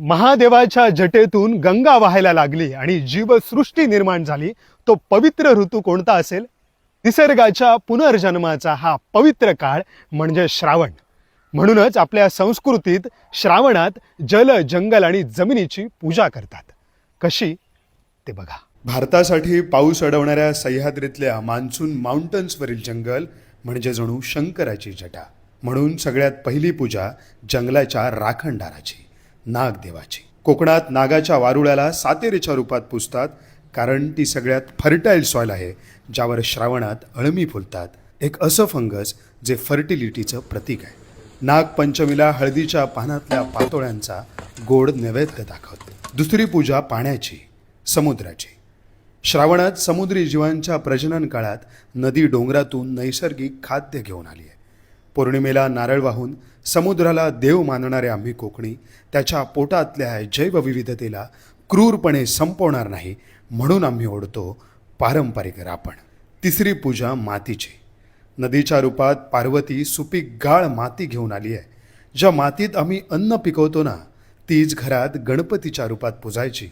महादेवाच्या जटेतून गंगा वाहायला लागली आणि जीवसृष्टी निर्माण झाली. तो पवित्र ऋतू कोणता असेल? निसर्गाच्या पुनर्जन्माचा हा पवित्र काळ म्हणजे श्रावण. म्हणूनच आपल्या संस्कृतीत श्रावणात जल, जंगल आणि जमिनीची पूजा करतात. कशी ते बघा. भारतासाठी पाऊस अडवणाऱ्या सह्याद्रीतल्या मान्सून माउंटन्सवरील जंगल म्हणजे जणू शंकराची जटा. म्हणून सगळ्यात पहिली पूजा जंगलाच्या राखणदाराची, नागदेवाची. कोकणात नागाच्या वारुळ्याला सातेरीच्या रूपात पुजतात, कारण ती सगळ्यात फर्टाईल सॉइल आहे ज्यावर श्रावणात अळमी फुलतात. एक असं फंगस जे फर्टिलिटीचं प्रतीक आहे. नागपंचमीला हळदीच्या पानातल्या पातोळ्यांचा गोड नैवेद्य दाखवते. दुसरी पूजा पाण्याची, समुद्राची. श्रावणात समुद्री जीवांच्या प्रजनन काळात नदी डोंगरातून नैसर्गिक खाद्य घेऊन आली आहे. पौर्णिमेला नारळ वाहून समुद्राला देव मानणारे आम्ही कोकणी त्याच्या पोटातल्या जैवविविधतेला क्रूरपणे संपवणार नाही म्हणून आम्ही ओढतो पारंपरिक रापण. तिसरी पूजा मातीची. नदीच्या रूपात पार्वती सुपीक गाळ माती घेऊन आली आहे. ज्या मातीत आम्ही अन्न पिकवतो ना, तीच घरात गणपतीच्या रूपात पुजायची.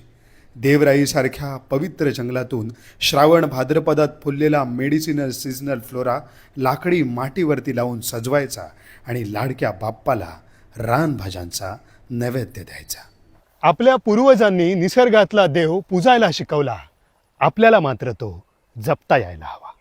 देवराईसारख्या पवित्र जंगलातून श्रावण भाद्रपदात फुललेला मेडिसिनल सीझनल फ्लोरा लाकडी माटीवरती लावून सजवायचा आणि लाडक्या बाप्पाला रानभाज्यांचा नैवेद्य द्यायचा. आपल्या पूर्वजांनी निसर्गातला देव पूजायला शिकवला, आपल्याला मात्र तो जपता यायला हवा.